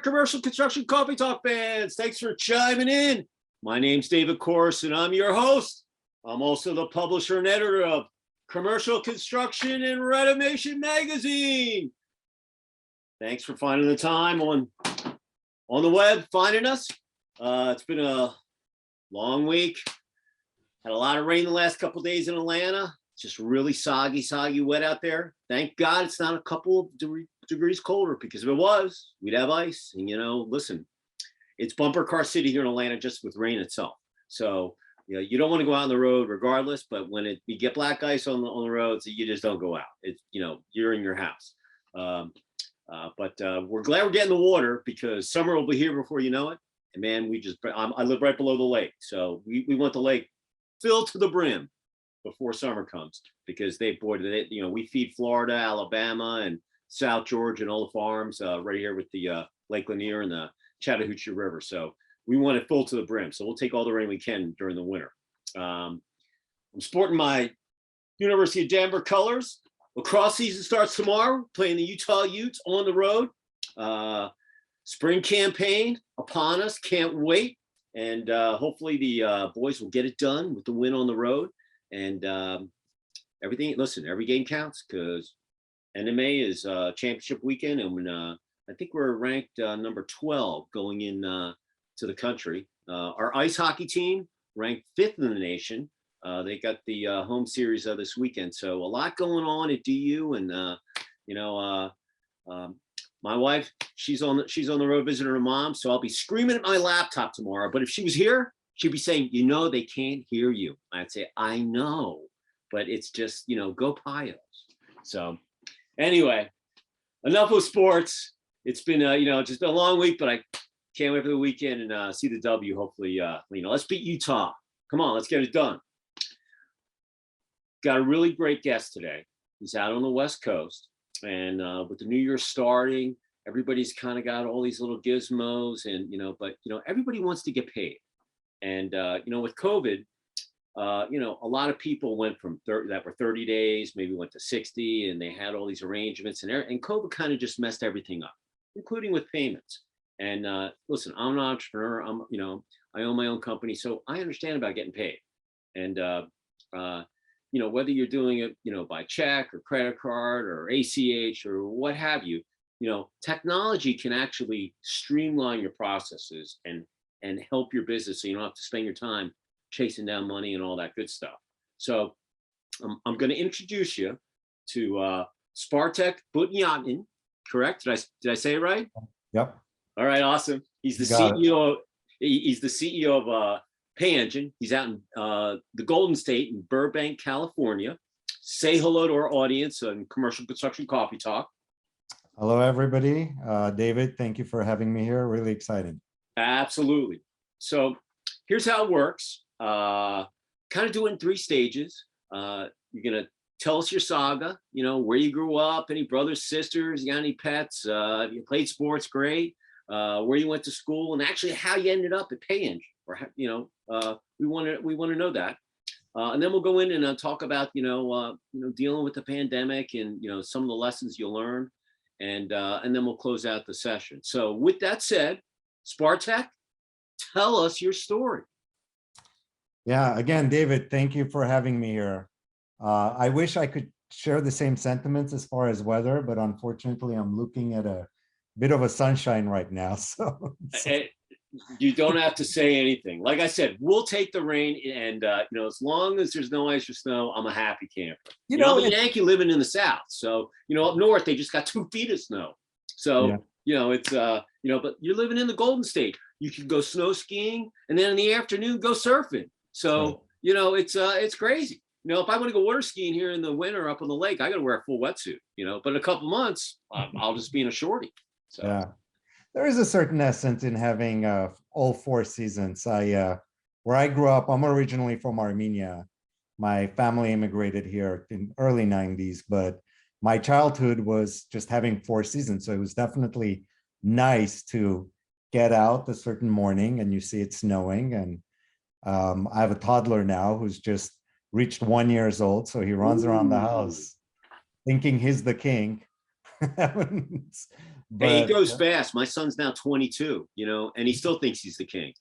Commercial Construction Coffee Talk fans. Thanks for chiming in. My name's David Corse, and I'm your host. I'm also the publisher and editor of Commercial Construction and Renovation magazine. Thanks for finding the time on the web, finding us. It's been a long week. Had a lot of rain the last couple of days in Atlanta. Just really soggy wet out there. Thank God it's not a couple of degrees colder, because if it was, we'd have ice. And listen, it's bumper car city here in Atlanta just with rain itself. So you don't want to go out on the road regardless, but when you get black ice on the roads, you just don't go out. It's you're in your house. But we're glad we're getting the water, because summer will be here before you know it. And man, I live right below the lake, so we want the lake filled to the brim before summer comes, because we feed Florida, Alabama, and South Georgia, and all the farms right here with the Lake Lanier and the Chattahoochee River. So we want it full to the brim. So we'll take all the rain we can during the winter. I'm sporting my University of Denver colors. Lacrosse season starts tomorrow, playing the Utah Utes on the road. Spring campaign upon us. Can't wait. And hopefully the boys will get it done with the win on the road. And everything, listen, every game counts, because NMA is championship weekend. And I think we're ranked number 12 going in to the country. Our ice hockey team ranked 5th in the nation. They got the home series this weekend. So a lot going on at DU. And, my wife, she's on the road visiting her mom. So I'll be screaming at my laptop tomorrow. But if she was here, she'd be saying, they can't hear you. I'd say, I know, but it's just, go Pios. So anyway, enough of sports. It's been, just been a long week, but I can't wait for the weekend and see the W. Hopefully, let's beat Utah. Come on, let's get it done. Got a really great guest today. He's out on the West Coast, and with the new year starting, everybody's kind of got all these little gizmos, and but everybody wants to get paid. And with COVID, a lot of people went from 30 days, maybe went to 60, and they had all these arrangements, and COVID kind of just messed everything up, including with payments. And listen, I'm an entrepreneur. I own my own company, so I understand about getting paid. And whether you're doing it, by check or credit card or ACH or what have you, technology can actually streamline your processes and help your business, so you don't have to spend your time chasing down money and all that good stuff. So I'm going to introduce you to Spartak Buniatyan. Correct? Did I say it right? Yep. All right, awesome. He's the CEO. He's the CEO of Payengine. He's out in the Golden State in Burbank, California. Say hello to our audience on Commercial Construction Coffee Talk. Hello, everybody. David, thank you for having me here. Really excited. Absolutely. So here's how it works. Kind of do it in 3 stages. You're going to tell us your saga, where you grew up, any brothers, sisters, you got any pets, if you played sports, great, where you went to school, and actually how you ended up at Payengine, or, we want to know that. And then we'll go in and talk about, dealing with the pandemic and, some of the lessons you'll learn. And then we'll close out the session. So with that said, Spartak, tell us your story. Yeah, again, David, thank you for having me here. I wish I could share the same sentiments as far as weather, but unfortunately, I'm looking at a bit of a sunshine right now. So you don't have to say anything. Like I said, we'll take the rain, and as long as there's no ice or snow, I'm a happy camper. I'm a Yankee living in the South, so up north they just got 2 feet of snow. So it's but you're living in the Golden State. You can go snow skiing, and then in the afternoon go surfing. So it's crazy. If I want to go water skiing here in the winter up on the lake, I got to wear a full wetsuit. But in a couple months, I'll just be in a shorty. So. Yeah, there is a certain essence in having all 4 seasons. Where I grew up, I'm originally from Armenia. My family immigrated here in early 90s, but my childhood was just having 4 seasons. So it was definitely nice to get out a certain morning and you see it snowing. And I have a toddler now who's just reached 1 year old. So he runs around the house thinking he's the king. Hey, it but goes fast. My son's now 22, and he still thinks he's the king,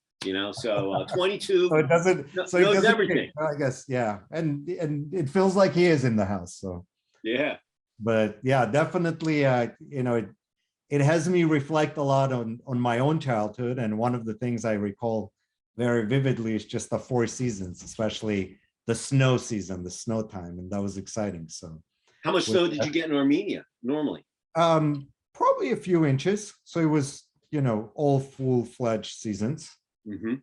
so 22 so it doesn't, so it knows doesn't, everything. I guess, yeah. And it feels like he is in the house, so. Yeah. But yeah, definitely, it has me reflect a lot on my own childhood. And one of the things I recall very vividly is just the four seasons, especially the snow season, the snow time. And that was exciting. So How much with, snow did you get in Armenia normally? probably a few inches. So it was, all full-fledged seasons. Mm-hmm.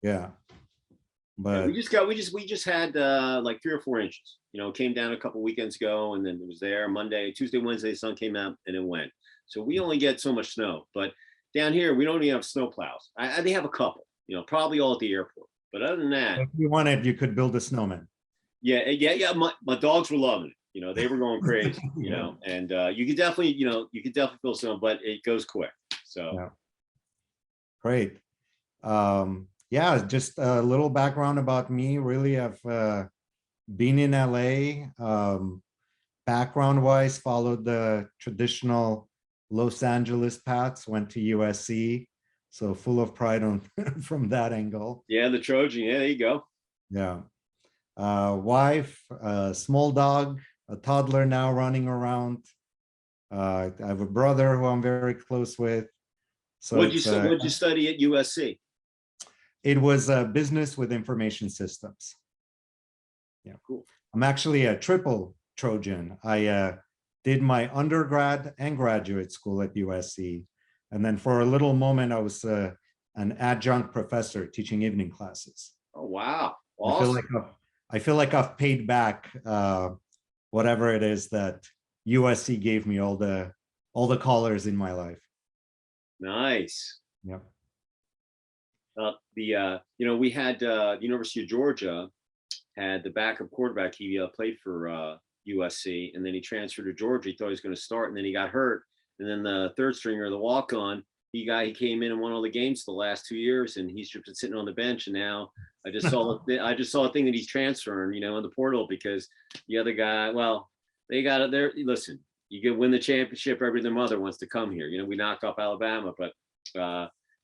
Yeah. Yeah, But we just had like 3 or 4 inches. It came down a couple weekends ago, and then it was there Monday, Tuesday, Wednesday. The sun came out and it went. So we only get so much snow. But down here, we don't even have snow plows. They have a couple. Probably all at the airport. But other than that, if you wanted, you could build a snowman. yeah. My dogs were loving it. They were going crazy. Yeah. And you could definitely feel snow, but it goes quick. So Yeah. Great. Yeah, just a little background about me. Really, I've been in LA. Background wise, followed the traditional Los Angeles paths, went to USC. So full of pride on from that angle. yeah, the Trojan. Yeah, there you go. Yeah. Wife, small dog, a toddler now running around. I have a brother who I'm very close with. So What'd you study at USC? it was business with information systems. Yeah, Cool. I'm actually a triple Trojan. I did my undergrad and graduate school at USC. And then for a little moment, I was an adjunct professor teaching evening classes. Oh, wow. Awesome. Awesome. I feel like I've paid back whatever it is that USC gave me, all the colors in my life. Nice. Yeah. We had the University of Georgia had the backup quarterback. He played for USC, and then he transferred to Georgia. He thought he was going to start, and then he got hurt. And then the third stringer, the walk-on, he came in and won all the games the last 2 years, and he's just been sitting on the bench. And now I just saw a thing that he's transferring, in the portal, because the other guy, well, they got it there. Listen, you can win the championship. Every other mother wants to come here. We knocked off Alabama, but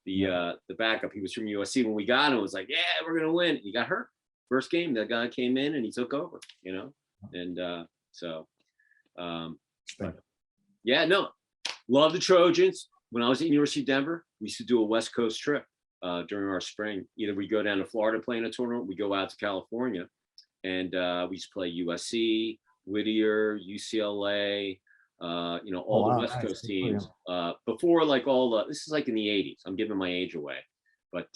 the backup, he was from USC. When we got him, it was like, yeah, we're gonna win. He got hurt first game. That guy came in and he took over. And yeah, no, love the Trojans. When I was at University of Denver, we used to do a West Coast trip during our spring. Either we go down to Florida, play in a tournament, we go out to California, and we used to play USC, Whittier, UCLA, all the West Coast teams. Before, like this is like in the 80s. I'm giving my age away, but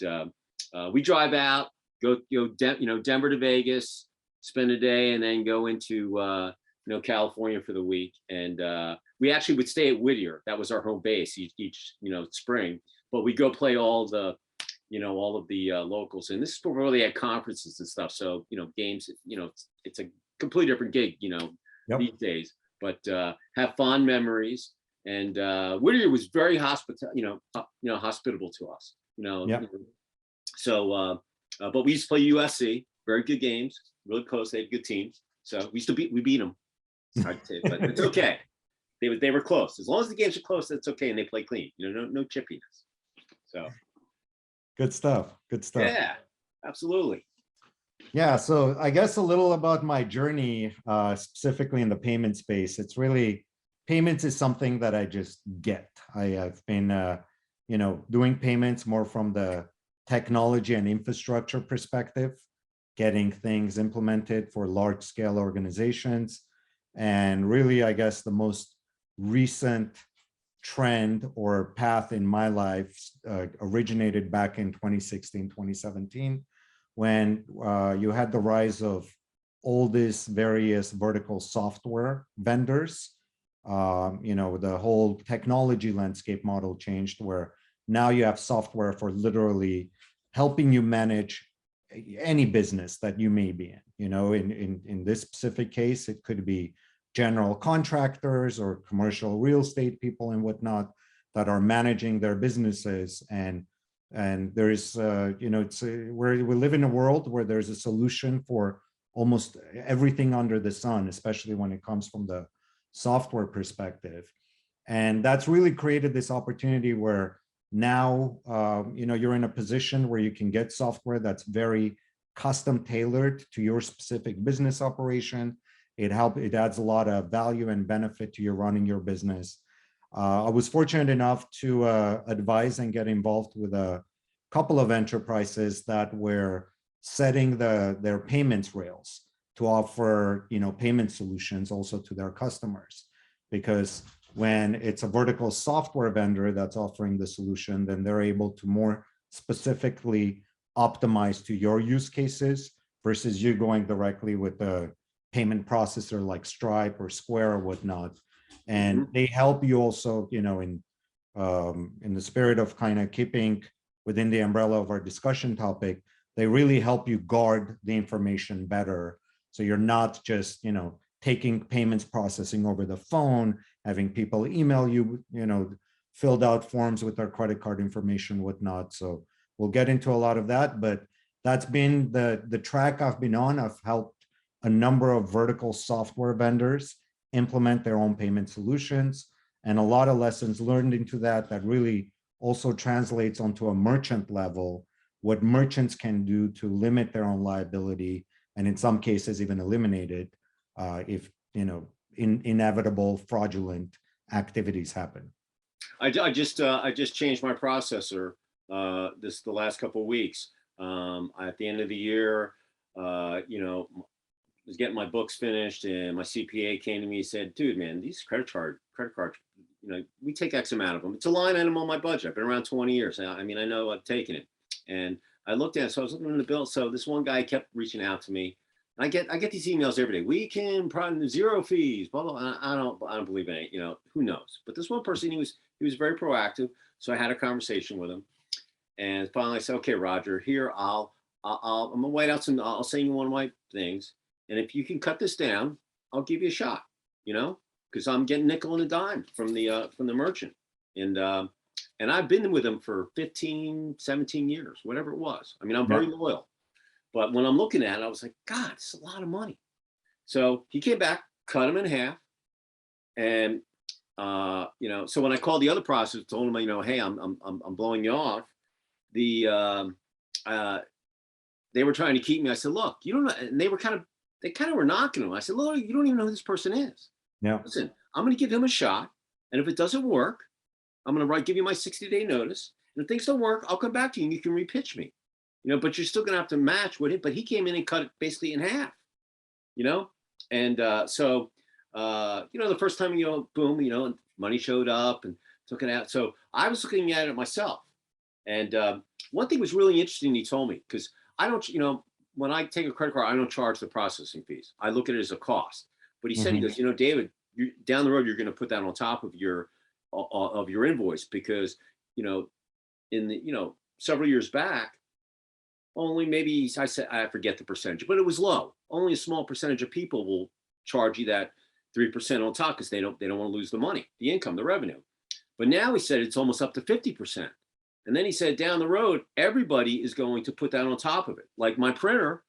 we drive out, go Denver to Vegas, spend a day, and then go into California for the week. And we actually would stay at Whittier. That was our home base each spring. But we go play all the locals. And this is before they had conferences and stuff. So games. It's a completely different gig. These days. But have fond memories. And Whittier was very hospitable to us. So, but we used to play USC. Very good games. Really close. They had good teams. So we beat them. It's hard to say, but it's okay. They were close. As long as the games are close, that's okay, and they play clean. No chippiness. So good stuff. Yeah, absolutely. Yeah, so I guess a little about my journey, specifically in the payment space. It's really, payments is something that I just get. I've been, doing payments more from the technology and infrastructure perspective, getting things implemented for large scale organizations. And really, I guess the most recent trend or path in my life originated back in 2016, 2017, when you had the rise of all these various vertical software vendors. The whole technology landscape model changed, where now you have software for literally helping you manage any business that you may be in. In this specific case, it could be general contractors or commercial real estate people and whatnot that are managing their businesses. And there is, where we live in a world where there's a solution for almost everything under the sun, especially when it comes from the software perspective. And that's really created this opportunity where now, you're in a position where you can get software that's very custom tailored to your specific business operation. It adds a lot of value and benefit to your running your business. I was fortunate enough to advise and get involved with a couple of enterprises that were setting their payments rails to offer, payment solutions also to their customers. Because when it's a vertical software vendor that's offering the solution, then they're able to more specifically optimize to your use cases versus you going directly with a payment processor like Stripe or Square or whatnot. And they help you also, in the spirit of kind of keeping within the umbrella of our discussion topic, they really help you guard the information better. So you're not just, taking payments processing over the phone, having people email you, filled out forms with their credit card information, whatnot. So we'll get into a lot of that, but that's been the track I've been on. I've helped a number of vertical software vendors implement their own payment solutions, and a lot of lessons learned into that really also translates onto a merchant level, what merchants can do to limit their own liability, and in some cases even eliminate it if inevitable fraudulent activities happen. I just changed my processor the last couple of weeks. At the end of the year, was getting my books finished, and my CPA came to me and said, "Dude, man, these credit cards, we take X amount of them. It's a line item on my budget. I've been around 20 years. I know I've taken it." And I looked at it, so I was looking at the bill. So this one guy kept reaching out to me. I get these emails every day. We can probably zero fees, blah blah. I don't believe in it. Who knows? But this one person, he was very proactive. So I had a conversation with him, and finally I said, "Okay, Roger, here I'm gonna white out some. I'll send you one of my things, and if you can cut this down, I'll give you a shot. Because I'm getting nickel and a dime from the merchant, and I've been with him for 15, 17 years, whatever it was. I'm very loyal. But when I'm looking at it, I was like, God, it's a lot of money. So he came back, cut him in half. And, so when I called the other processor, told him, hey, I'm blowing you off. They were trying to keep me. I said, look, you don't know. And they kind of were knocking him. I said, look, you don't even know who this person is. Yeah. Listen, I'm going to give him a shot. And if it doesn't work, I'm going to give you my 60-day notice. And if things don't work, I'll come back to you and you can repitch me. But you're still going to have to match with it. But he came in and cut it basically in half, And so, the first time, boom, money showed up and took it out. So I was looking at it myself. And one thing was really interesting he told me, because I don't, when I take a credit card, I don't charge the processing fees. I look at it as a cost. But he said, he goes, David, down the road, you're going to put that on top of your invoice because, in the, several years back, only maybe I forget the percentage, but it was low. Only a small percentage of people will charge you that 3% on top because they don't want to lose the money, the income, the revenue. But now he said it's almost up to 50%. And then he said down the road, everybody is going to put that on top of it. Like my printer,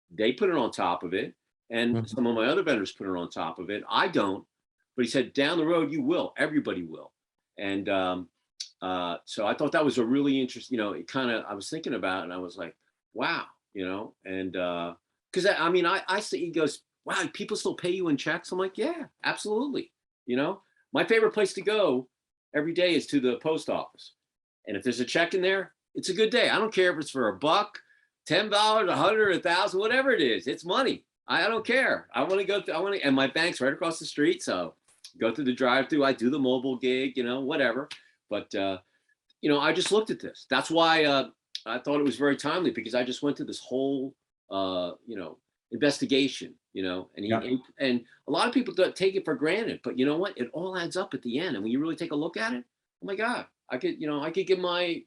they put it on top of it. And some of my other vendors put it on top of it. I don't. But he said down the road, you will. Everybody will. And so I thought that was a really interesting, I was thinking about it and I was like, wow, and because I say, he goes, wow, people still pay you in checks. I'm like, yeah, absolutely. My favorite place to go every day is to the post office. And if there's a check in there, it's a good day. I don't care if it's for $1, $10, $100, $1,000, whatever it is, it's money. I don't care. I want to go through, and my bank's right across the street. So go through the drive-through. I do the mobile gig, whatever. But, I just looked at this. That's why, I thought it was very timely because I just went through this whole, investigation, and a lot of people don't take it for granted, but you know what? It all adds up at the end. And when you really take a look at it, oh my God, I could give my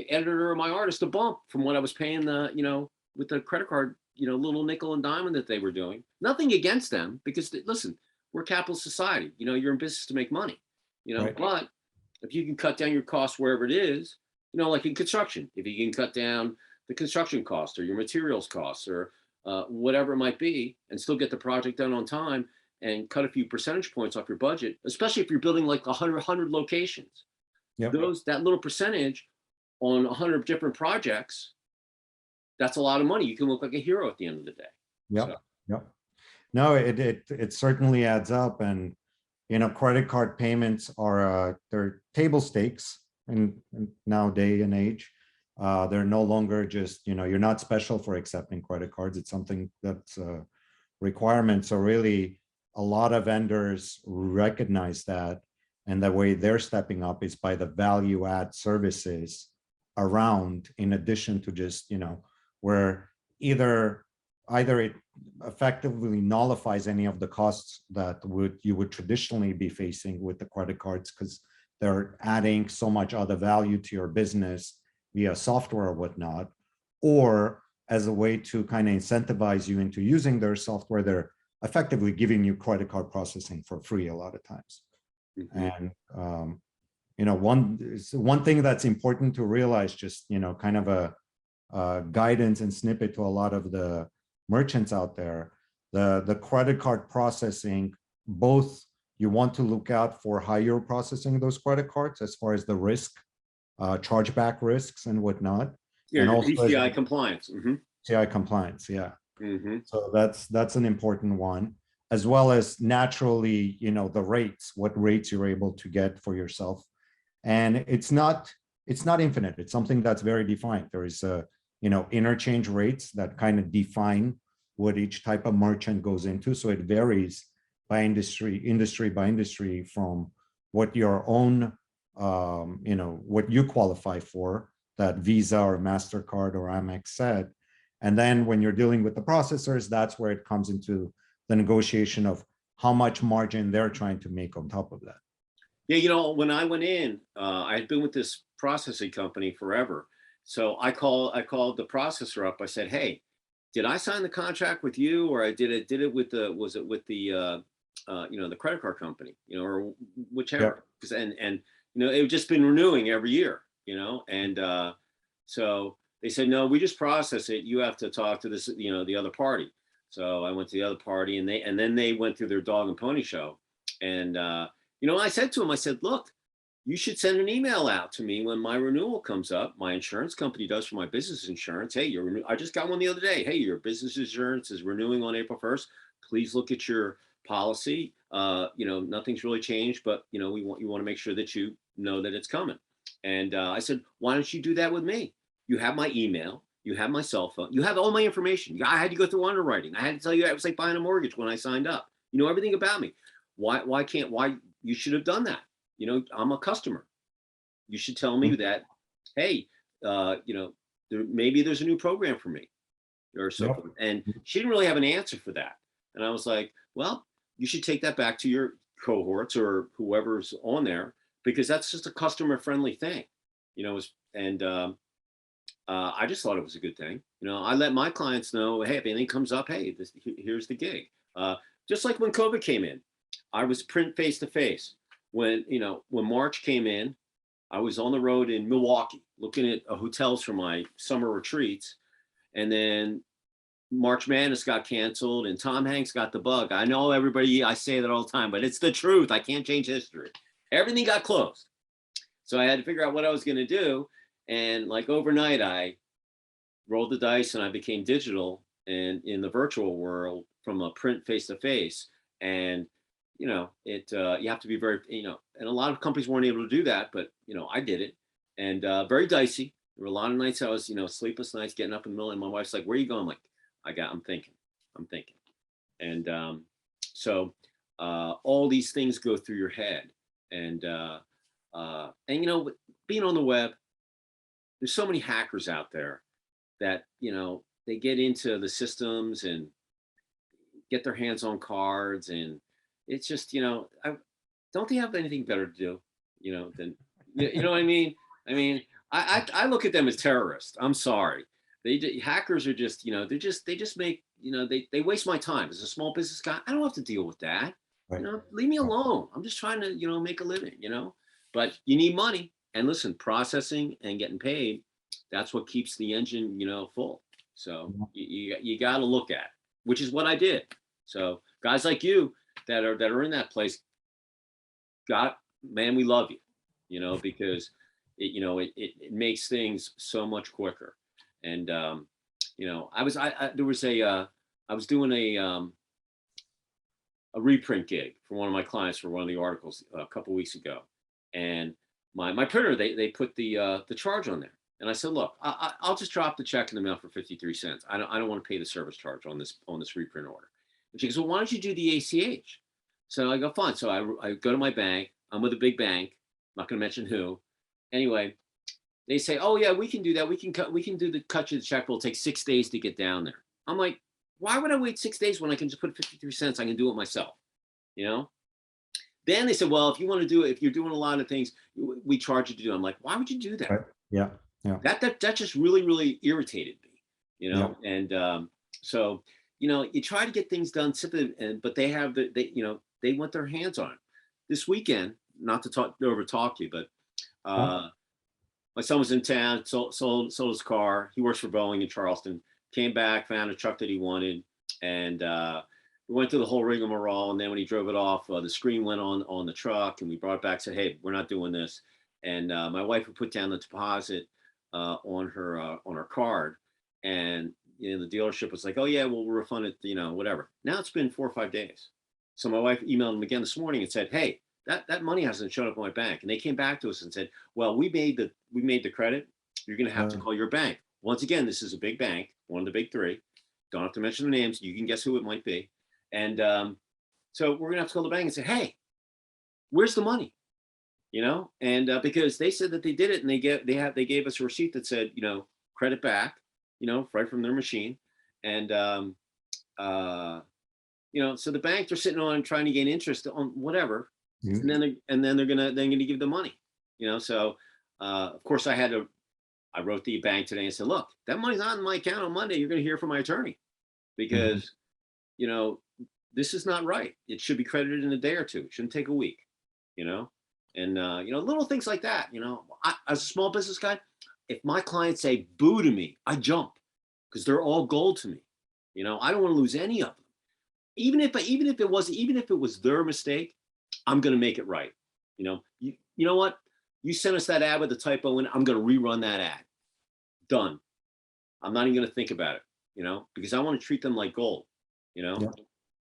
editor or my artist a bump from what I was paying with the credit card, little nickel and diamond that they were doing. Nothing against them because listen, we're a capitalist society. You're in business to make money, right. But if you can cut down your costs wherever it is, like in construction, if you can cut down the construction cost or your materials costs or whatever it might be and still get the project done on time, and cut a few percentage points off your budget, especially if you're building like 100 locations. Yep. That little percentage on 100 different projects, that's a lot of money. You can look like a hero at the end of the day. Yep. So. Yep. No, it certainly adds up. And, credit card payments are, they're table stakes in nowadays and age. They're no longer just, you're not special for accepting credit cards. It's something that's a requirement. So really, a lot of vendors recognize that. And the way they're stepping up is by the value add services around, in addition to just, where either it effectively nullifies any of the costs that you would traditionally be facing with the credit cards, because they're adding so much other value to your business via software or whatnot, or as a way to kind of incentivize you into using their software, they're effectively giving you credit card processing for free a lot of times. And one thing that's important to realize, just kind of a guidance and snippet to a lot of the merchants out there, the credit card processing, both you want to look out for how you're processing those credit cards as far as the risk, chargeback risks and whatnot. Yeah, and also PCI compliance. PCI compliance, yeah. Mm-hmm. So that's an important one, as well as naturally, the rates, what rates you're able to get for yourself. And it's not infinite. It's something that's very defined. There is interchange rates that kind of define what each type of merchant goes into. So it varies by industry by industry, from what your own, what you qualify for, that Visa or MasterCard or Amex said. And then when you're dealing with the processors, that's where it comes into the negotiation of how much margin they're trying to make on top of that. Yeah, when I went in, I had been with this processing company forever. So I called the processor up. I said, "Hey, did I sign the contract with you, or I did it with the the credit card company, or whichever?" Because and it had just been renewing every year, and so they said, "No, we just process it. You have to talk to this, the other party." So I went to the other party, and then they went through their dog and pony show, and I said to him, I said, "Look, you should send an email out to me when my renewal comes up. My insurance company does for my business insurance. Hey, I just got one the other day. Hey, your business insurance is renewing on April 1st. Please look at your policy. Nothing's really changed, but you want to make sure that you know that it's coming." And I said, "Why don't you do that with me? You have my email. You have my cell phone. You have all my information. I had to go through underwriting. I had to tell you it was like buying a mortgage when I signed up. You know everything about me. Why you should have done that? I'm a customer. You should tell me that, hey, maybe there's a new program for me or something." Yep. And she didn't really have an answer for that. And I was like, "Well, you should take that back to your cohorts or whoever's on there, because that's just a customer friendly thing." I just thought it was a good thing. I let my clients know, hey, if anything comes up, hey, here's the gig. Just like when COVID came in, I was print face to face. When March came in, I was on the road in Milwaukee looking at hotels for my summer retreats. And then March Madness got canceled and Tom Hanks got the bug. I know I say that all the time, but it's the truth. I can't change history. Everything got closed. So I had to figure out what I was going to do. And like overnight, I rolled the dice and I became digital and in the virtual world from a print face to face. And you have to be very, and a lot of companies weren't able to do that, but I did it, and very dicey. There were a lot of nights I was, sleepless nights, getting up in the middle, and my wife's like, "Where are you going?" I'm like, I'm thinking, and so all these things go through your head, and being on the web, there's so many hackers out there that they get into the systems and get their hands on cards, and it's just don't they have anything better to do than what I mean? I look at them as terrorists. I'm sorry. Hackers are just they just make they waste my time as a small business guy. I don't have to deal with that. Right. Leave me alone. I'm just trying to make a living. But you need money, and listen, processing and getting paid, that's what keeps the engine full. So you got to look at, which is what I did. So guys like you, that are in that place, God, man, we love you, because it makes things so much quicker. And I was doing a reprint gig for one of my clients for one of the articles a couple weeks ago, and my printer, they put the charge on there, and I said, look, I'll just drop the check in the mail for 53 cents. I don't want to pay the service charge on this reprint order. And she goes, well, why don't you do the ACH? So I go, fine. So I go to my bank. I'm with a big bank. I'm not going to mention who. Anyway, they say, oh yeah, we can do that. We can cut you the check. It'll take 6 days to get down there. I'm like, why would I wait 6 days when I can just put 53 cents? I can do it myself, Then they said, well, if you want to do it, if you're doing a lot of things, we charge you to do it. I'm like, why would you do that? Right. Yeah. That just really, really irritated me, Yeah. And so, you try to get things done simply, but they have they want their hands on it. This weekend, not to over talk you, but my son was in town, sold his car. He works for Boeing in Charleston. Came back, found a truck that he wanted, and we went through the whole rigmarole. And then when he drove it off, the screen went on the truck, and we brought it back. Said, "Hey, we're not doing this." And my wife would put down the deposit on her card, and the dealership was like, "Oh yeah, we'll refund it, whatever." Now it's been 4 or 5 days, so my wife emailed him again this morning and said, "Hey, that money hasn't shown up in my bank." And they came back to us and said, "Well, we made the credit. You're going to have to call your bank." Once again, this is a big bank, one of the big three. Don't have to mention the names. You can guess who it might be. And so we're going to have to call the bank and say, "Hey, where's the money?" And because they said that they did it, and they gave us a receipt that said, credit back, right from their machine. And so the bank, they're sitting on trying to gain interest on whatever, and then they're gonna give the money. So of course I wrote the bank today and said, look, that money's not in my account on Monday. You're going to hear from my attorney, because this is not right. It should be credited in a day or two. It shouldn't take a week. And little things like that. As a small business guy, if my clients say boo to me, I jump, because they're all gold to me. I don't want to lose any of them. Even if it was their mistake, I'm going to make it right. You know what? You sent us that ad with a typo in. I'm going to rerun that ad. Done. I'm not even going to think about it. Because I want to treat them like gold.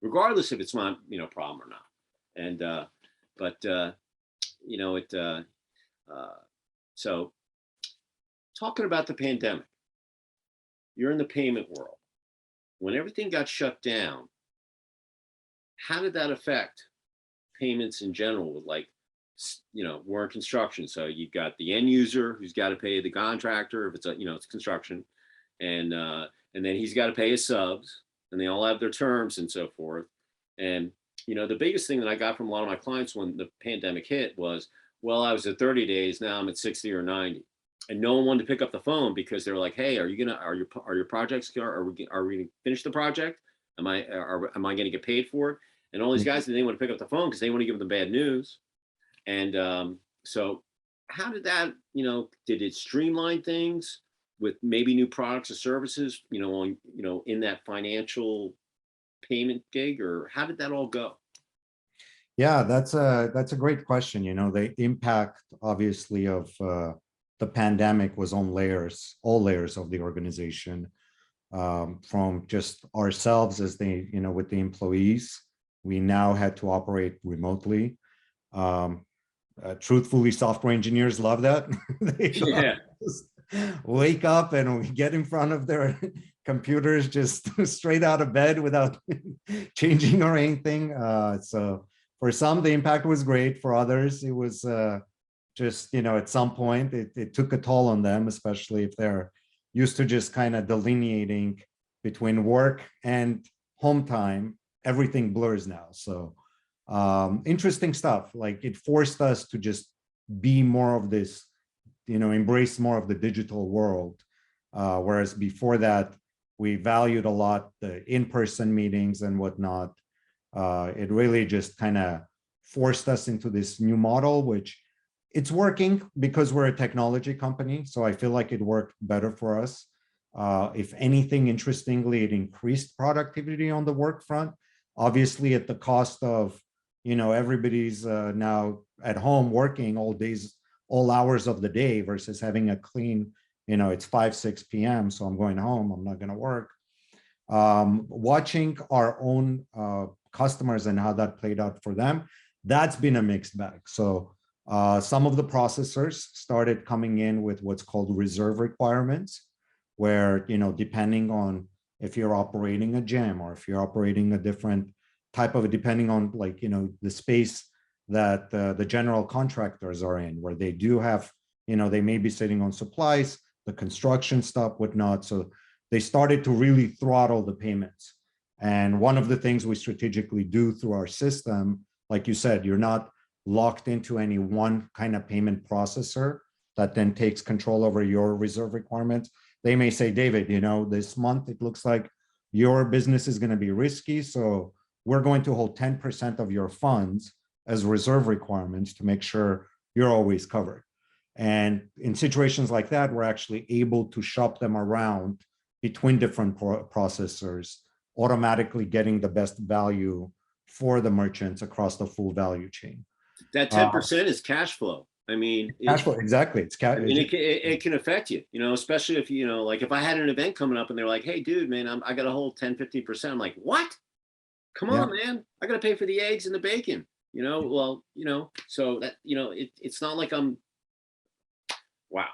Regardless if it's my problem or not. And so talking about the pandemic, you're in the payment world. When everything got shut down, how did that affect payments in general? With we're in construction, so you've got the end user who's got to pay the contractor if it's it's construction, and then he's got to pay his subs, and they all have their terms and so forth. And the biggest thing that I got from a lot of my clients when the pandemic hit was, well, I was at 30 days, now I'm at 60 or 90. And no one wanted to pick up the phone, because they're like, hey, are your projects, are we going to finish the project? Am I going to get paid for it? And all these guys, they want to pick up the phone because they want to give them the bad news. And so how did that, did it streamline things with maybe new products or services, in that financial payment gig, or how did that all go? Yeah, that's a great question. The impact, obviously, of the pandemic was on all layers of the organization, from just ourselves with the employees. We now had to operate remotely. Truthfully, software engineers love that. They just wake up and we get in front of their computers just straight out of bed without changing or anything. So for some, the impact was great. For others, it was just, at some point, it took a toll on them, especially if they're used to just kind of delineating between work and home time. Everything blurs now. So interesting stuff. Like, it forced us to just be more of this, embrace more of the digital world. Whereas before that, we valued a lot the in-person meetings and whatnot. It really just kind of forced us into this new model, which it's working because we're a technology company. So I feel like it worked better for us. If anything, interestingly, it increased productivity on the work front. obviously at the cost of, everybody's now at home working all days, all hours of the day versus having a clean, it's 5, 6 p.m. So I'm going home, I'm not going to work. Watching our own customers and how that played out for them, that's been a mixed bag. So some of the processors started coming in with what's called reserve requirements, where, depending on if you're operating a gym or if you're operating a different type of, depending on the space that the general contractors are in, where they do have, they may be sitting on supplies, the construction stuff, whatnot. So they started to really throttle the payments. And one of the things we strategically do through our system, like you said, you're not locked into any one kind of payment processor that then takes control over your reserve requirements. They may say, David, this month it looks like your business is going to be risky, so we're going to hold 10% of your funds as reserve requirements to make sure you're always covered. And in situations like that, we're actually able to shop them around between different processors, automatically getting the best value for the merchants across the full value chain. That 10% is cash flow. I mean, cash flow, exactly. It's cash. I mean, it can affect you, especially if, like if I had an event coming up and they're like, hey, dude, man, I got a whole 10, 15%. I'm like, what? Come on, man. I got to pay for the eggs and the bacon, well, so that, it's not like I'm, wow.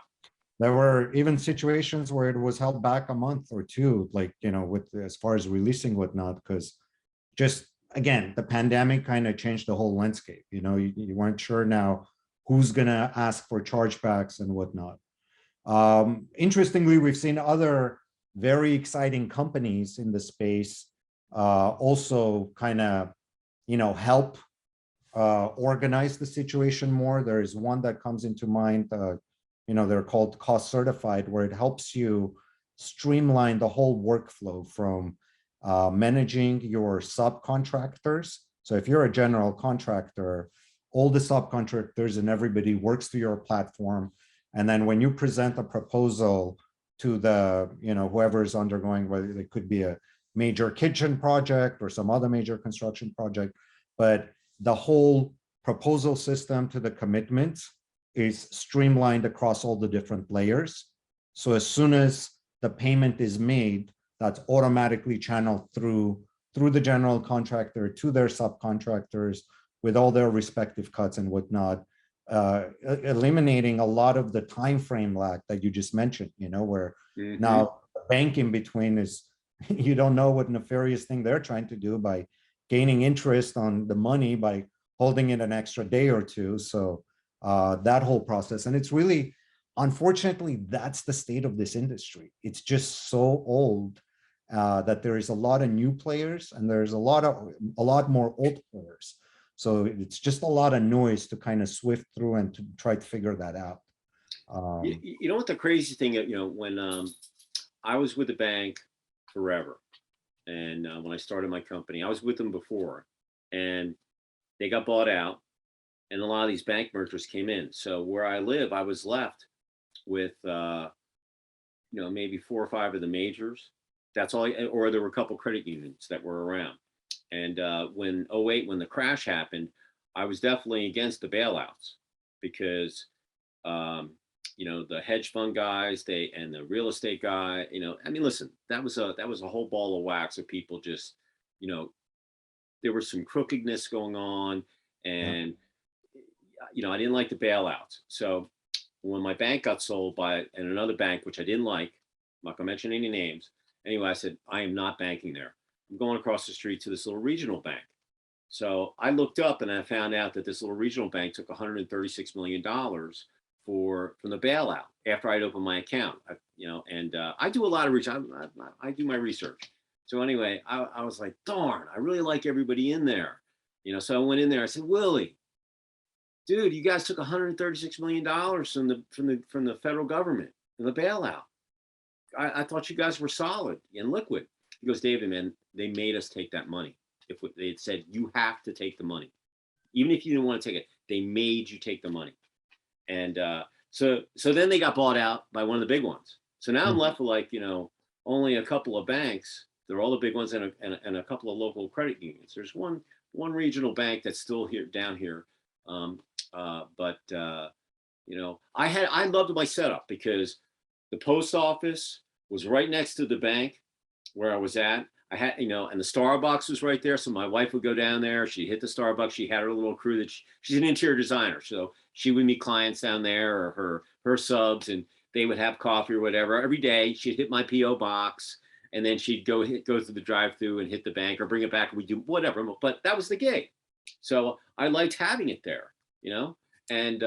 There were even situations where it was held back a month or two, like, with as far as releasing whatnot, because just, again, the pandemic kind of changed the whole landscape. You weren't sure now who's going to ask for chargebacks and whatnot. Interestingly, we've seen other very exciting companies in the space also kind of, help organize the situation more. There is one that comes into mind, they're called cost certified, where it helps you streamline the whole workflow from managing your subcontractors. So if you're a general contractor, all the subcontractors and everybody works through your platform. And then when you present a proposal to the, whoever is undergoing, whether it could be a major kitchen project or some other major construction project, but the whole proposal system to the commitments is streamlined across all the different layers. So as soon as the payment is made, that's automatically channeled through the general contractor to their subcontractors with all their respective cuts and whatnot, eliminating a lot of the time frame lag that you just mentioned, where now the bank in between is, you don't know what nefarious thing they're trying to do by gaining interest on the money by holding it an extra day or two. So that whole process, and it's really, unfortunately, that's the state of this industry. It's just so old that there is a lot of new players and there's a lot more old players. So it's just a lot of noise to kind of swift through and to try to figure that out. You know what the crazy thing, when I was with the bank forever, and when I started my company, I was with them before, and they got bought out, and a lot of these bank mergers came in. So where I live, I was left with, maybe 4 or 5 of the majors. That's all, or there were a couple credit unions that were around. And when 2008, when the crash happened, I was definitely against the bailouts because, the hedge fund guys, and the real estate guy, I mean, listen, that was a whole ball of wax of people just, there was some crookedness going on, and, I didn't like the bailouts. So when my bank got sold by another bank, which I didn't like, I'm not gonna mention any names. Anyway, I said, I am not banking there. I'm going across the street to this little regional bank. So I looked up and I found out that this little regional bank took $136 million from the bailout after I'd opened my account. I do a lot of research. I do my research. So anyway, I was like, darn, I really like everybody in there. So I went in there. I said, Willie, dude, you guys took $136 million from the federal government in the bailout. I thought you guys were solid and liquid. He goes, David, man, they made us take that money. If they had said, you have to take the money, even if you didn't want to take it, they made you take the money. And so then they got bought out by one of the big ones. So now I'm left with only a couple of banks They're all the big ones, and a couple of local credit unions. There's one regional bank that's still here down here, but I loved my setup because the post office was right next to the bank where I was at. I had, and the Starbucks was right there. So my wife would go down there. She'd hit the Starbucks. She had her little crew that she's an interior designer. So she would meet clients down there or her subs, and they would have coffee or whatever. Every day she'd hit my PO box, and then she'd go through the drive-through and hit the bank or bring it back. And we do whatever, but that was the gig. So I liked having it there, and,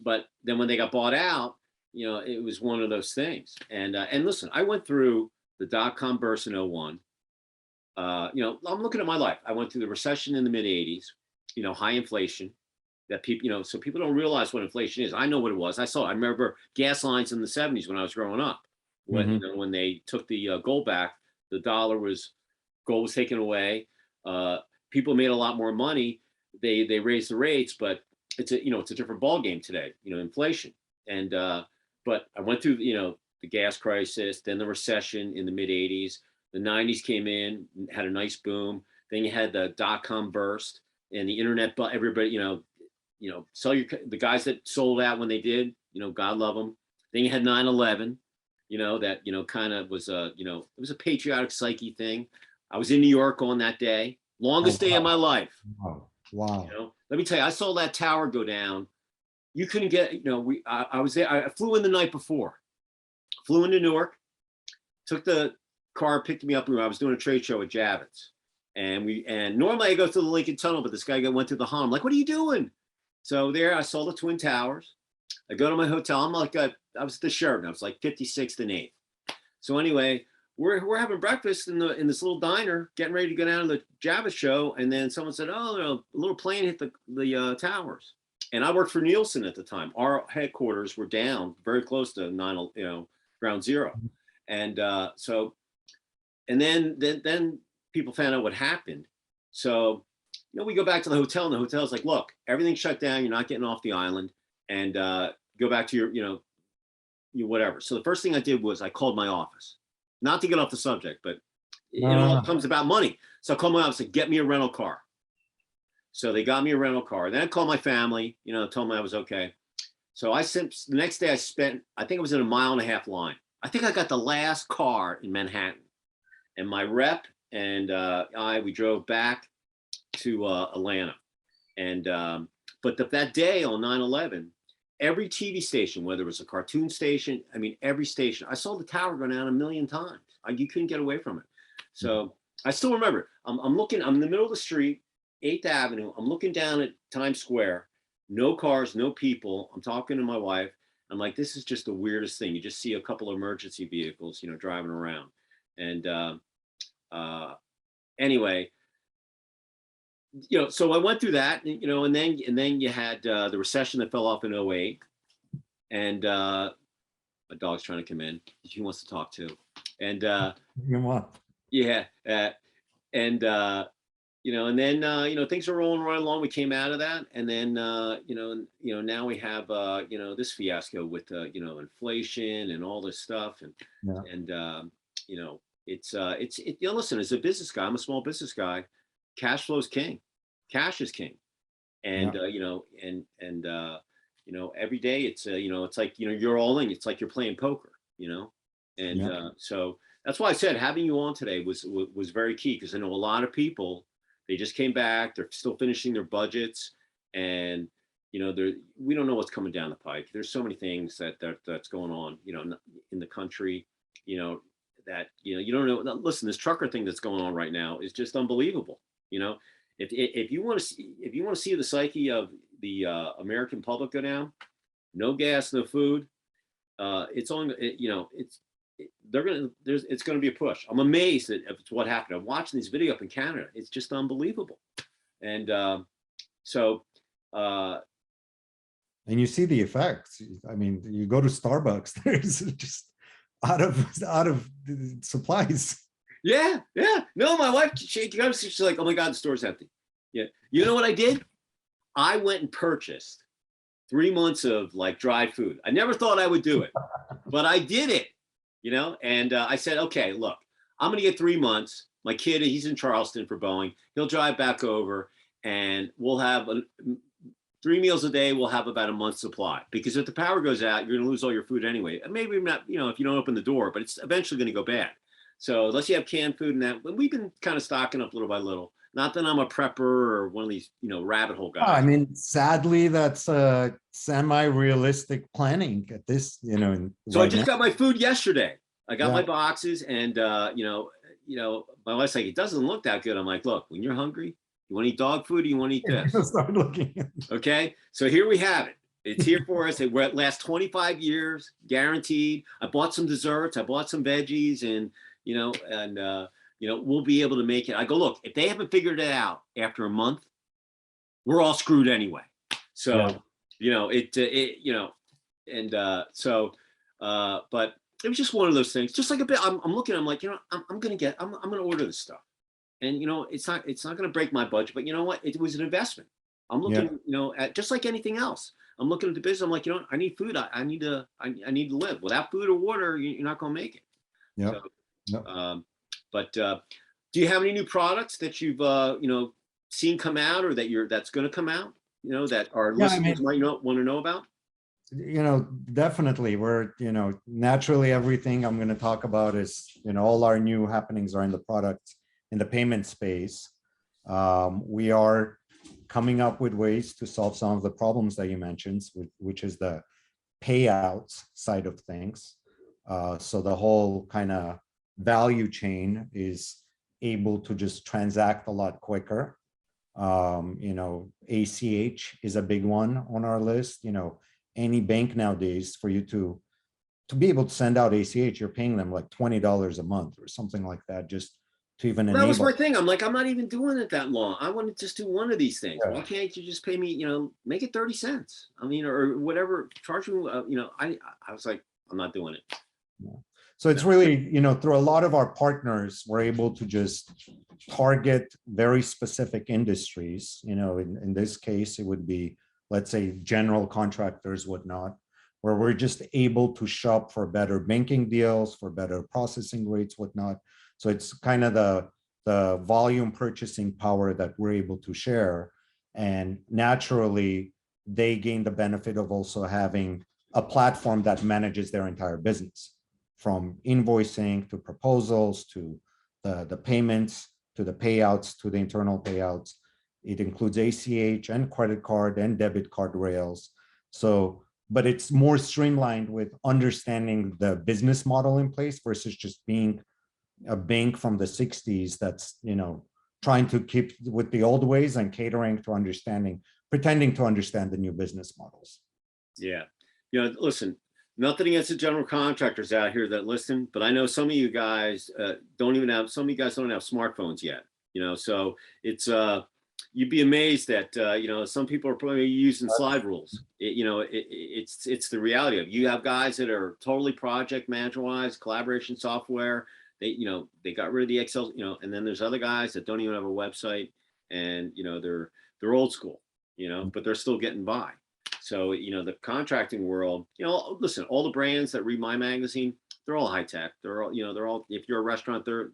but then when they got bought out, it was one of those things. And listen, I went through the dot-com burst in 01. I'm looking at my life. I went through the recession in the mid 80s, high inflation that people, so people don't realize what inflation is. I know what it was. I remember gas lines in the 70s when I was growing up, when, when they took the gold back, gold was taken away. People made a lot more money. They raised the rates, but it's a different ball game today, inflation. And, but I went through, the gas crisis, then the recession in the mid 80s, the 90s came in, had a nice boom. Then you had the dot-com burst and the internet, but everybody, the guys that sold out when they did, God love them. Then you had 9/11, that, kind of was it was a patriotic psyche thing. I was in New York on that day, longest day of my life. Wow. Let me tell you, I saw that tower go down. You couldn't get, I was there. I flew in the night before, flew into Newark, took the car, picked me up. I was doing a trade show at Javits, and normally I go through the Lincoln Tunnel, but this guy went through the Hall. I'm like, what are you doing? So there, I saw the Twin Towers. I go to my hotel. I'm like, I was at the Sheraton. I was like 56th and 8th. So anyway, we're having breakfast in this little diner, getting ready to go down to the Javits show, and then someone said, "Oh, a little plane hit the towers." And I worked for Nielsen at the time. Our headquarters were down very close to ground zero, and and then people found out what happened. So we go back to the hotel, and the hotel's like, "Look, everything's shut down. You're not getting off the island, and go back to your whatever." So the first thing I did was I called my office, not to get off the subject, but it comes about money. So I called my office and said, "Get me a rental car." So they got me a rental car. Then I called my family, told them I was okay. So the next day I spent, I think it was in a 1.5 mile line. I think I got the last car in Manhattan, and my rep and we drove back to Atlanta. And but that day on 9/11, every TV station, whether it was a cartoon station, every station, I saw the tower go down 1 million times. You couldn't get away from it. So I still remember, I'm in the middle of the street, 8th Avenue. I'm looking down at Times Square, no cars, no people. I'm talking to my wife. I'm like, this is just the weirdest thing. You just see a couple of emergency vehicles, driving around. And anyway, so I went through that, and then you had the recession that fell off in 08. And my dog's trying to come in. He wants to talk too. And yeah, and and then things are rolling right along. We came out of that, and then now we have this fiasco with inflation and all this stuff, and listen, as a business guy, I'm a small business guy. Cash flow is king. Cash is king, and every day it's it's like you're all in. It's like you're playing poker, and so that's why I said having you on today was very key, because I know a lot of people. They just came back. They're still finishing their budgets, and we don't know what's coming down the pike. There's so many things that's going on, in the country, that you don't know. Listen, this trucker thing that's going on right now is just unbelievable. If you want to see the psyche of the American public go down, no gas, no food, it's going to be a push. I'm amazed at what happened. I'm watching this video up in Canada. It's just unbelievable. And and you see the effects. You go to Starbucks, there's just out of supplies. Yeah. No, my wife, she's like, "Oh my God, the store's empty." Yeah. You know what I did? I went and purchased 3 months of dried food. I never thought I would do it, but I did it. And I said, okay, look, I'm going to get 3 months. My kid, he's in Charleston for Boeing. He'll drive back over, and we'll have 3 meals a day. We'll have about a month's supply, because if the power goes out, you're going to lose all your food anyway. Maybe not, if you don't open the door, but it's eventually going to go bad. So unless you have canned food and that, we've been kind of stocking up little by little. Not that I'm a prepper or one of these, rabbit hole guys. I mean, sadly, that's a semi-realistic planning at this, So I just got my food yesterday. I got my Yeah. boxes, and my wife's like, it doesn't look that good. I'm like, look, when you're hungry, you want to eat dog food, or you want to eat this? Start looking. Okay, so here we have it. It's here for us. It lasts 25 years, guaranteed. I bought some desserts. I bought some veggies, and we'll be able to make it. I go, look, if they haven't figured it out after a month, we're all screwed anyway. So, but it was just one of those things. Just like a bit, I'm looking. I'm like, I'm gonna order this stuff, and it's not going to break my budget. But you know what? It was an investment. I'm looking, at just like anything else. I'm looking at the business. I'm like, I need food. I need to live. Without food or water, you're not going to make it. Yeah. So, but do you have any new products that you've seen come out, or that's going to come out? That our listeners might want to know about. Definitely. We're naturally everything I'm going to talk about is all our new happenings are in the payment space. We are coming up with ways to solve some of the problems that you mentioned, which is the payouts side of things. So the whole kind of value chain is able to just transact a lot quicker. ACH is a big one on our list. Any bank nowadays, for you to be able to send out ACH, you're paying them like $20 a month or something like that, just to even enable. That was my thing. I'm like, I'm not even doing it that long. I want to just do one of these things. Yeah. Why can't you just pay me, make it 30 cents? I mean, or whatever, charge me, I was like, I'm not doing it. Yeah. So it's really, through a lot of our partners, we're able to just target very specific industries. In this case, it would be, let's say, general contractors, whatnot, where we're just able to shop for better banking deals, for better processing rates, whatnot. So it's kind of the volume purchasing power that we're able to share. And naturally, they gain the benefit of also having a platform that manages their entire business, from invoicing to proposals to the payments to the payouts to the internal payouts. It includes ACH and credit card and debit card rails. So, but it's more streamlined with understanding the business model in place versus just being a bank from the 60s that's, trying to keep with the old ways and catering to pretending to understand the new business models. Yeah. Listen, nothing against the general contractors out here that listen, but I know some of you guys don't have smartphones yet, so it's, you'd be amazed that, some people are probably using slide rules. It's the reality of it. You have guys that are totally project management wise, collaboration software. They got rid of the Excel, and then there's other guys that don't even have a website, and, they're old school, but they're still getting by. So, the contracting world, listen, all the brands that read my magazine, they're all high tech. They're all, if you're a restaurant, they're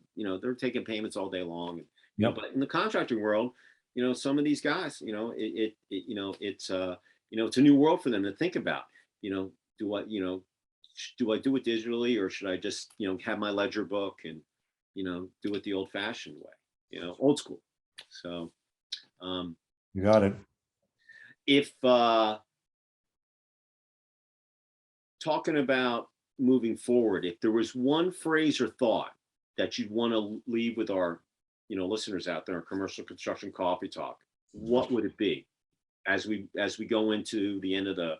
taking payments all day long. But in the contracting world, some of these guys, it's a new world for them to think about. Do I do it digitally, or should I just, have my ledger book and, do it the old fashioned way, old school. So, you got it. If, talking about moving forward, if there was one phrase or thought that you'd want to leave with our, listeners out there, our commercial construction coffee talk, what would it be as we go into the end of the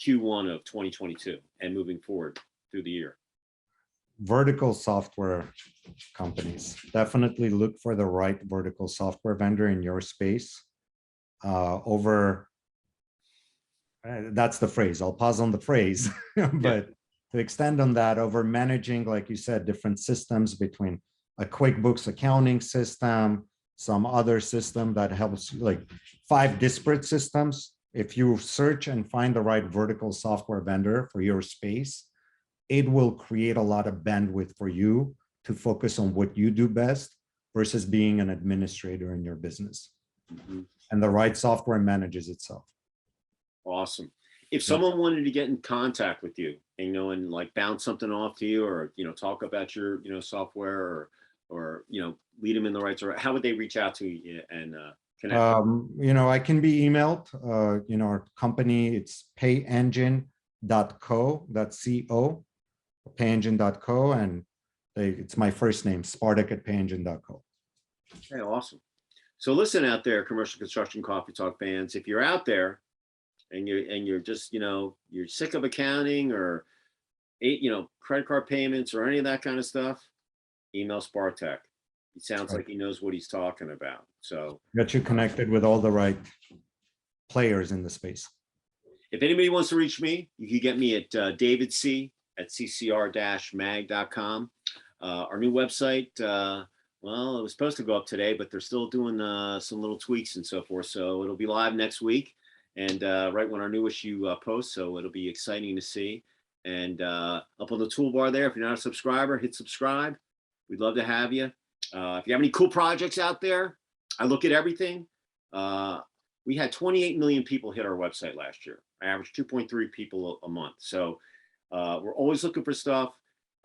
Q1 of 2022 and moving forward through the year? Vertical software companies, definitely look for the right vertical software vendor in your space. That's the phrase. I'll pause on the phrase, but to extend on that, over managing, like you said, different systems between a QuickBooks accounting system, some other system that helps, like 5 disparate systems. If you search and find the right vertical software vendor for your space, it will create a lot of bandwidth for you to focus on what you do best versus being an administrator in your business. And the right software manages itself. Awesome. If someone wanted to get in contact with you, and, and like bounce something off to you, or, talk about your, software, or, lead them in the right direction, how would they reach out to you and connect? I can be emailed, our company, it's payengine.co, that's C-O, payengine.co, and it's my first name, Spartak@payengine.co. Okay, awesome. So listen out there, Commercial Construction Coffee Talk fans, if you're out there and you're just, you're sick of accounting or, credit card payments or any of that kind of stuff, email Spartak. He sounds like he knows what he's talking about. So got you connected with all the right players in the space. If anybody wants to reach me, you can get me at davidc@ccr-mag.com. Our new website, well, it was supposed to go up today, but they're still doing some little tweaks and so forth. So it'll be live next week, and right when our new issue posts. So it'll be exciting to see. And up on the toolbar there, if you're not a subscriber, hit subscribe. We'd love to have you. If you have any cool projects out there, I look at everything. We had 28 million people hit our website last year. I averaged 2.3 people a month. So we're always looking for stuff.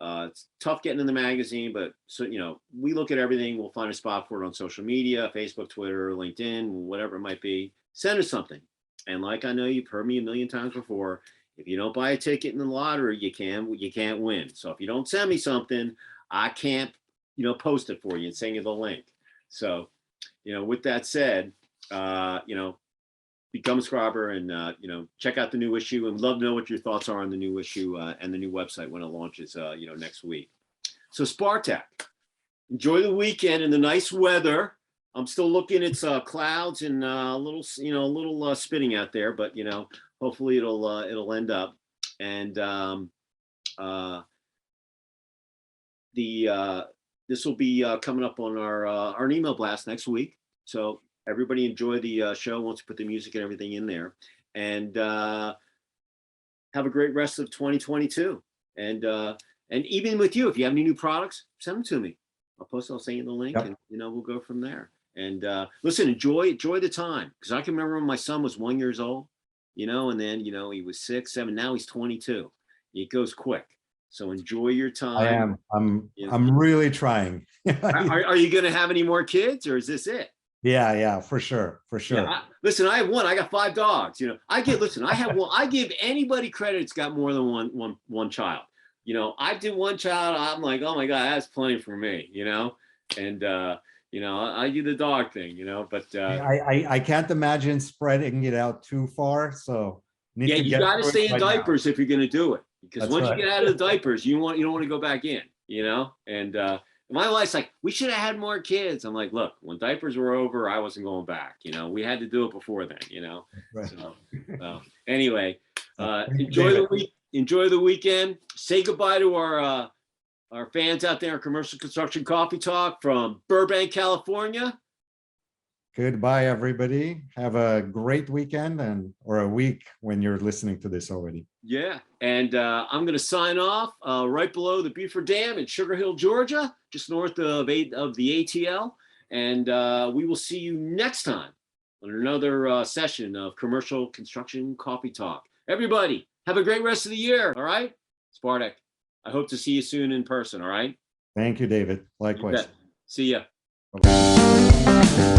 It's tough getting in the magazine, but we look at everything. We'll find a spot for it on social media, Facebook, Twitter, LinkedIn, whatever it might be. Send us something. And like I know you've heard me a million times before, if you don't buy a ticket in the lottery, you can't win. So if you don't send me something, I can't, post it for you and send you the link. So, with that said, become a subscriber and, check out the new issue, and we'd love to know what your thoughts are on the new issue and the new website when it launches, next week. So Spartak, enjoy the weekend and the nice weather. I'm still looking, it's clouds and a little spinning out there, but, hopefully it'll end up. And this will be coming up on our email blast next week. So everybody enjoy the show once we put the music and everything in there, and have a great rest of 2022. And even with you, if you have any new products, send them to me. I'll send you the link, and we'll go from there. And listen, enjoy the time, because I can remember when my son was 1 year old, and then he was 6, 7. Now he's 22. It goes quick. So enjoy your time. I'm really trying. Are you going to have any more kids, or is this it? Yeah, for sure. Yeah, listen, I have one. I got 5 dogs. I have one. I give anybody credit that's got more than one child. I did one child. I'm like, oh my God, that's plenty for me. And I do the dog thing. But I can't imagine spreading it out too far. So you got to stay in diapers if you're going to do it, because once you get out of the diapers, you don't want to go back in. And my wife's like, we should have had more kids. I'm like, look, when diapers were over, I wasn't going back. We had to do it before then. Right. So anyway, enjoy the weekend. Say goodbye to our fans out there in Commercial Construction Coffee Talk from Burbank, California. Goodbye, everybody. Have a great weekend or a week when you're listening to this already. Yeah. And I'm going to sign off right below the Beaufort Dam in Sugar Hill, Georgia, just north of the ATL. And we will see you next time on another session of Commercial Construction Coffee Talk. Everybody, have a great rest of the year. All right. Spartak, I hope to see you soon in person. All right. Thank you, David. Likewise. See ya. Bye-bye.